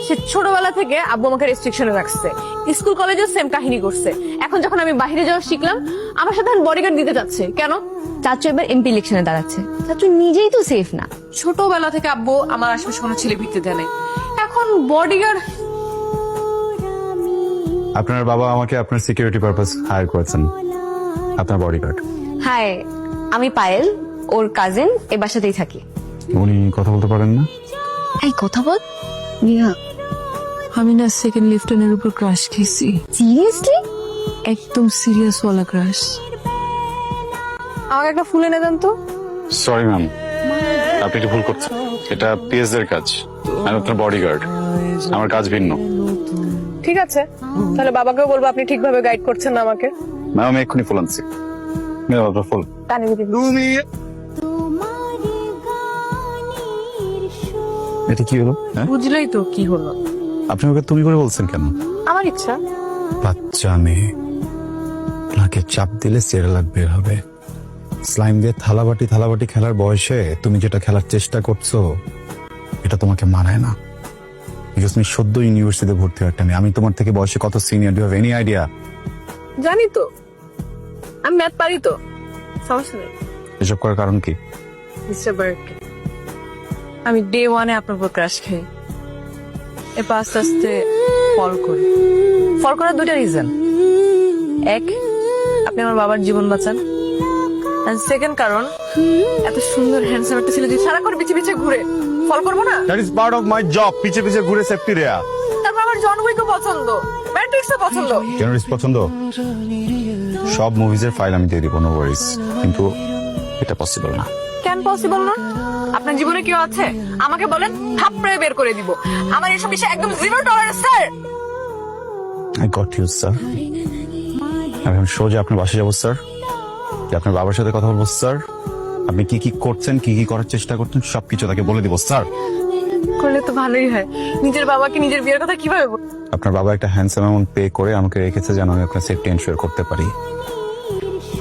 সে ছোটবেলা থেকে আব্বু আমাকে রেস্ট্রিকশনে রাখছে, স্কুল কলেজে সেম কাহিনী করছে। এখন যখন আমি বাইরে যাওয়া শিখলাম, আমার সাথে বডিগার্ড দিতে যাচ্ছে। কেন? চাচু এবার এমপি ইলেকশনে দাঁড়াচ্ছে, চাচু নিজেই তো সেফ না। ছোটবেলা থেকে আব্বু আমার আশেপাশে কোনো ছেলে ভিড়তে দেয় নাই, এখন বডিগার্ড। আপনার বাবা আমাকে আপনার সিকিউরিটি পারপাস হায়ার করেছেন, আপনার বডিগার্ড। হাই, আমি পায়েল, ওর কাজিন, এ বাসাতেই থাকি। উনি কথা বলতে পারেন না? এই কথা বল। নিহা, আমি না সেকেন্ড লিফটেনের উপর ক্রাশ খেয়েছি, সিরিয়াসলি? একদম সিরিয়াস ওয়ালা ক্রাশ। আমাকে একটা ফুল এনে দেন তো। সরি ম্যাম, আপনি একটু ভুল করছেন। এটা পিএস এর কাজ, আমি আপনার বডিগার্ড, আমার কাজ ভিন্ন। ঠিক আছে, তাহলে বাবাকেও বলবো আপনি ঠিকভাবে গাইড করছেন না আমাকে। ম্যাম আমি এক্ষুনি ফুল আনছি। আপনার ফুল। টানে দিবি। তুমি এটা কি হলো? হ্যাঁ? বুঝলেই তো কি হলো। আপনি ওকে তুমি করে বলছেন কেন? আমার ইচ্ছা। বাচ্চা মেয়ে, নাকে চাপ দিলে সেরেলাক বের হবে। স্লাইম দিয়ে থালাবাটি খেলার বয়সে তুমি যেটা খেলার চেষ্টা করছো, এটা তোমাকে মানায় না। বিকজ তুমি সদ্য ইউনিভার্সিটিতে ভর্তি হওয়া একটা মেয়ে। আমি তোমার থেকে বয়সে কত senior, do have any idea? জানি তো, আমি ম্যাথ পারি তো, সমস্যা নেই। এসব করার কারণ কি? মিস্টার বার্ক, আমি ডে ওয়ানে আপনার উপর ক্রাশ খাই, এরপর আস্তে আস্তে ফল করি। ফল করার দুটা রিজন। এক, আপনি আমার বাবার জীবন বাঁচান। আর সেকেন্ড কারণ, এত সুন্দর হ্যান্ডসাম একটা ছেলে যদি সারাক্ষণ পিছিয়ে পিছিয়ে ঘুরে, ফল করবো না? That is part of my job, পিছে পিছে ঘুরে সেফটি রেয়া। তারপর আমার জন উইকও পছন্দ, ম্যাট্রিক্সও পছন্দ। জেনারিস্ট পছন্দ? সব মুভিজের ফাইল আমি দিয়ে দিব, নো ওয়ারিজ, কিন্তু এটা পসিবল না। কেন পসিবল না? আপনার জীবনে কেউ আছে? আমাকে বলেন, থাপড়ে বের করে দিব। আমার এসব বিষয়ে একদম $0, sir. I got you sir. আমি এখন সোজা আপনার বাসায় যাবো স্যার, আপনার বাবার সাথে কথা বলবো স্যার। আপনি কি কি করছেন, কি কি করার চেষ্টা করছেন, সবকিছু তাকে বলে দিব স্যার। করলে তো ভালোই হয়। নিজের বাবাকে নিজের বিয়ের কথা কিভাবে বল? আপনার বাবা একটা হ্যান্ডসাম অ্যামাউন্ট পে করে আমাকে রেখেছে যেন আমি আপনার সেফটি এনশিওর করতে পারি।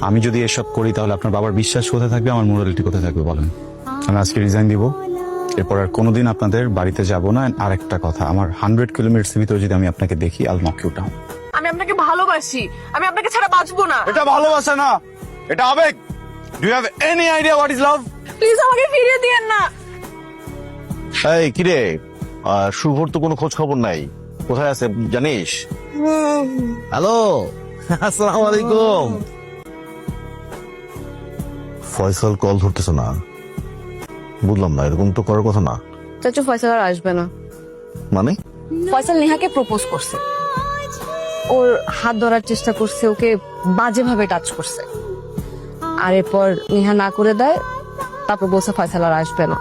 আমি যদি এসব করি তাহলে আপনার বাবার বিশ্বাস কোথায় থাকবে, আমার মোরালিটি কোথায় থাকবে বলেন? আমি আজকে রিজাইন দিব, এরপর আর কোনোদিন আপনাদের বাড়িতে যাব না। আর একটা কথা, আমার 100 কিলোমিটার ভিতরে যদি আমি আপনাকে দেখি, আল নক ইউ ডাউন। আমি আপনাকে ভালোবাসি, আমি আপনাকে ছাড়া বাঁচবো না। এটা ভালোবাসা না, এটা আবেগ। Do you have any idea what is love? Please আমাকে ফিরিয়ে দিয়েন না। এই কিরে, শুভর তো কোনো খোঁজ খবর নাই, কোথায় আছে জানিস? হ্যালো, আসসালামু আলাইকুম। ফয়সাল কল ধরতেছ না, বুঝলাম না, এরকম তো করার কথা না। চাচু ফয়সাল আর আসবে না। মানে? ফয়সাল নেহাকে প্রপোজ করছে, ওর হাত ধরার চেষ্টা করছে, ওকে বাজেভাবে টাচ করছে। আর এরপর নেহা না করে দেয়, তারপর বলছে ফয়সাল আর আসবে না।